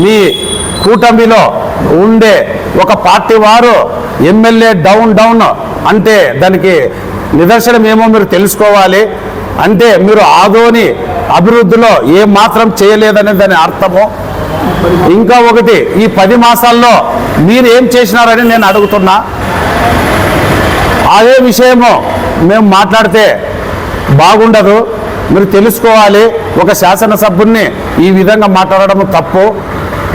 మీ కూటమిలో ఉండే ఒక పార్టీ వారు ఎమ్మెల్యే డౌన్ అంటే దానికి నిదర్శనం ఏమో మీరు తెలుసుకోవాలి. అంటే మీరు ఆదోని అభివృద్ధిలో ఏమాత్రం చేయలేదనే దాని అర్థము. ఇంకా ఒకటి, ఈ 10 మాసాల్లో మీరు ఏం చేసినారని నేను అడుగుతున్నా. అదే విషయము మేము మాట్లాడితే బాగుండదు. మీరు తెలుసుకోవాలి. ఒక శాసనసభ్యుడిని ఈ విధంగా మాట్లాడడం తప్పు.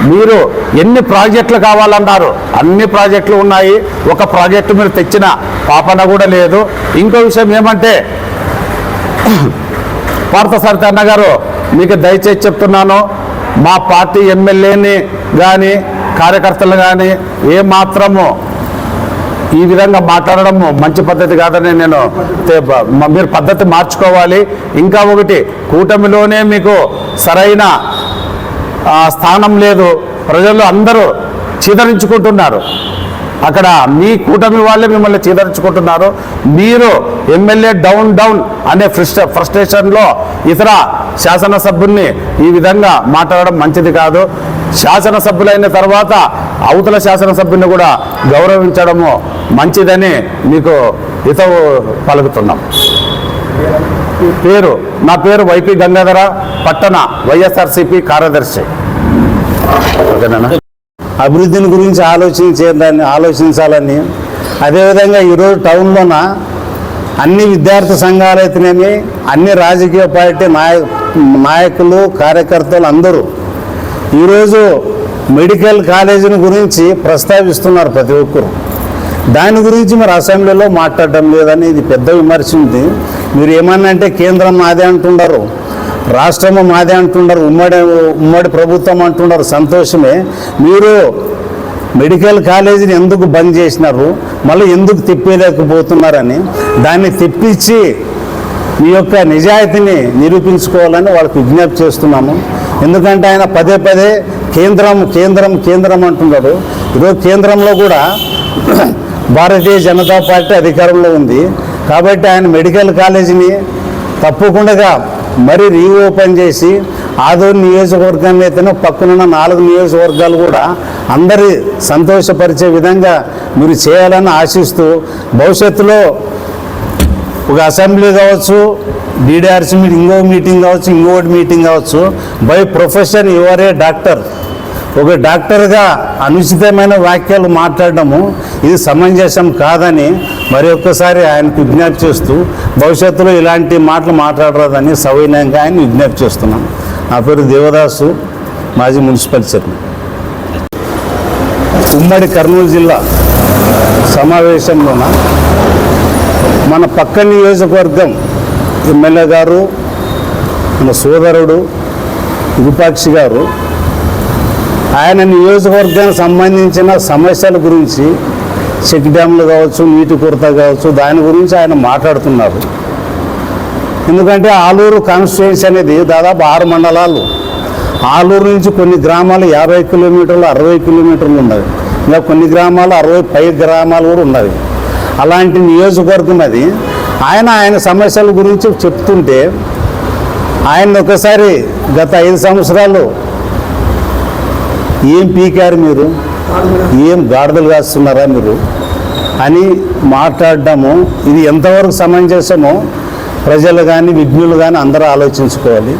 మీరు ఎన్ని ప్రాజెక్టులు కావాలన్నారు, అన్ని ప్రాజెక్టులు ఉన్నాయి. ఒక ప్రాజెక్టు మీరు తెచ్చిన పాపన కూడా లేదు. ఇంకో విషయం ఏమంటే, పార్థసారథి అన్న గారు, మీకు దయచేసి చెప్తున్నాను, మా పార్టీ ఎమ్మెల్యేని కానీ కార్యకర్తలు కానీ ఏమాత్రము ఈ విధంగా మాట్లాడడం మంచి పద్ధతి కాదని నేను మీరు పద్ధతి మార్చుకోవాలి. ఇంకా ఒకటి, కూటమిలోనే మీకు సరైన స్థానం లేదు. ప్రజలు అందరూ చీదరించుకుంటున్నారు. అక్కడ మీ కూటమి వాళ్ళే మిమ్మల్ని చీదరించుకుంటున్నారు. మీరు ఎమ్మెల్యే డౌన్ అనే ఫ్రస్ట్రేషన్లో ఇతర శాసనసభ్యుల్ని ఈ విధంగా మాట్లాడడం మంచిది కాదు. శాసనసభ్యులైన తర్వాత అవతల శాసనసభ్యుని కూడా గౌరవించడము మంచిదని మీకు హితవు పలుకుతున్నాం. నా పేరు వైపీ గంగాధర, పట్టణ వైఎస్ఆర్సీపీ కార్యదర్శి. ఓకేనా? అభివృద్ధిని గురించి ఆలోచించాలని, అదేవిధంగా ఈరోజు టౌన్లోన అన్ని విద్యార్థి సంఘాలు అయితేనేమి, అన్ని రాజకీయ పార్టీ నాయకులు కార్యకర్తలు అందరూ ఈరోజు మెడికల్ కాలేజీని గురించి ప్రస్తావిస్తున్నారు ప్రతి ఒక్కరు. దాని గురించి మరి అసెంబ్లీలో మాట్లాడడం లేదని ఇది పెద్ద విమర్శ ఉంది. మీరు ఏమన్నా అంటే కేంద్రం మాదే అంటున్నారు, రాష్ట్రము మాదే అంటున్నారు, ఉమ్మడి ప్రభుత్వం అంటున్నారు. సంతోషమే. మీరు మెడికల్ కాలేజీని ఎందుకు బంద్ చేసినారు, మళ్ళీ ఎందుకు తిప్పలేకపోతున్నారని దాన్ని తెప్పించి మీ యొక్క నిజాయితీని నిరూపించుకోవాలని వాళ్ళకి విజ్ఞప్తి చేస్తున్నాము. ఎందుకంటే ఆయన పదే కేంద్రం అంటున్నాడు. ఈరోజు కేంద్రంలో కూడా భారతీయ జనతా పార్టీ అధికారంలో ఉంది. కాబట్టి ఆయన మెడికల్ కాలేజీని తప్పకుండా మరి రీఓపెన్ చేసి ఆదోని నియోజకవర్గాన్ని అయితేనే పక్కనున్న 4 నియోజకవర్గాలు కూడా అందరి సంతోషపరిచే విధంగా మీరు చేయాలని ఆశిస్తూ, భవిష్యత్తులో ఒక అసెంబ్లీ కావచ్చు, డీడీఆర్సీ మీటింగ్ కావచ్చు, ఇంకోటి మీటింగ్ కావచ్చు, బై ప్రొఫెషన్ యువరే డాక్టర్. ఒక డాక్టర్గా అనుచితమైన వాక్యాలు మాట్లాడడము ఇది సమంజసం కాదని మరి ఒక్కసారి ఆయనకు విజ్ఞప్తి చేస్తూ, భవిష్యత్తులో ఇలాంటి మాటలు మాట్లాడరాదని సవినయంగా ఆయన విజ్ఞప్తి చేస్తున్నాం. నా పేరు దేవదాసు, మాజీ మున్సిపల్ చైర్మన్. ఉమ్మడి కర్నూలు జిల్లా సమావేశంలోన మన పక్క నియోజకవర్గం ఎమ్మెల్యే గారు, మన సోదరుడు విరూపాక్షి గారు ఆయన నియోజకవర్గానికి సంబంధించిన సమస్యల గురించి, చెక్ డ్యామ్లు కావచ్చు, నీటి కొరత కావచ్చు, దాని గురించి ఆయన మాట్లాడుతున్నారు. ఎందుకంటే ఆలూరు కాన్స్టిట్యుయెన్సీ అనేది దాదాపు 6 మండలాలు. ఆలూరు నుంచి కొన్ని గ్రామాలు 50 కిలోమీటర్లు, 60 కిలోమీటర్లు ఉన్నవి. ఇంకా కొన్ని గ్రామాలు 60 పై గ్రామాలు కూడా ఉన్నవి. అలాంటి నియోజకవర్గం అది. ఆయన సమస్యల గురించి చెప్తుంటే ఆయన ఒకసారి గత 5 సంవత్సరాలు ఏం పీకారు మీరు, ఏం గాడిదలు కాస్తున్నారా మీరు అని మాట్లాడడము ఇది ఎంతవరకు సమంజసమో ప్రజలు కానీ విజ్ఞులు కానీ అందరూ ఆలోచించుకోవాలి.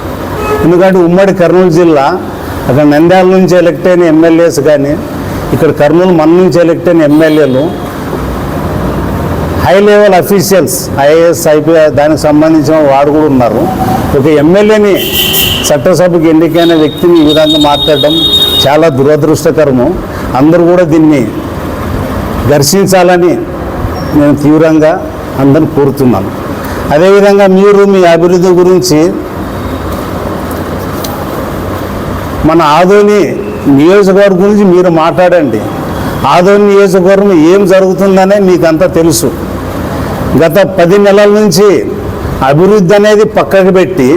ఎందుకంటే ఉమ్మడి కర్నూలు జిల్లా, అక్కడ నంద్యాల నుంచి ఎలక్ట్ అయిన ఎమ్మెల్యేస్ కానీ, ఇక్కడ కర్నూలు మన నుంచి ఎలక్ట్ అయిన ఎమ్మెల్యేలు, high level officials, IAS, IPS దానికి సంబంధించిన వాడు కూడా ఉన్నారు. ఒక ఎమ్మెల్యేని, చట్టసభకు ఎన్నికైన వ్యక్తిని ఈ విధంగా మాట్లాడడం చాలా దురదృష్టకరము. అందరూ కూడా దీన్ని దర్శించాలని నేను తీవ్రంగా అందరిని కోరుతున్నాను. అదేవిధంగా మీరు మీ అభివృద్ధి గురించి మన ఆదోని నియోజకవర్గం గురించి మీరు మాట్లాడండి. ఆదోని నియోజకవర్గం ఏం జరుగుతుందనే మీకు అంతా తెలుసు. గత 10 నెలల నుంచి అభివృద్ధి అనేది పక్కకు పెట్టి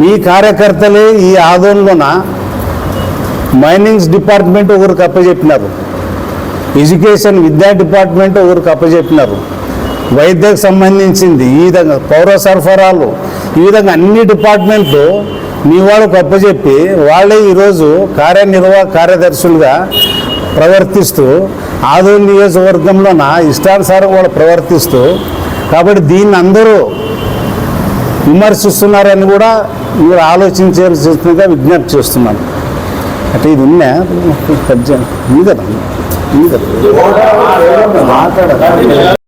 మీ కార్యకర్తలే ఈ ఆదోనిలోన మైనింగ్స్ డిపార్ట్మెంట్ ఒకరికి అప్పచెప్పినారు, ఎడ్యుకేషన్ విద్యా డిపార్ట్మెంట్ ఒకరికి అప్పచెప్పినారు, వైద్యకు సంబంధించింది ఈ విధంగా పౌర సరఫరాలు, ఈ విధంగా అన్ని డిపార్ట్మెంట్లు మీ వాళ్ళకు అప్పచెప్పి వాళ్ళే ఈరోజు కార్యనిర్వాహక కార్యదర్శులుగా ప్రవర్తిస్తూ ఆదోని నియోజకవర్గంలో ఇష్టానుసారం వాళ్ళు ప్రవర్తిస్తూ, కాబట్టి దీన్ని అందరూ విమర్శిస్తున్నారని కూడా మీరు ఆలోచించాల్సిందిగా విజ్ఞప్తి చేస్తున్నాను. అంటే ఇది ఉన్నా మీద మాట్లాడాలి.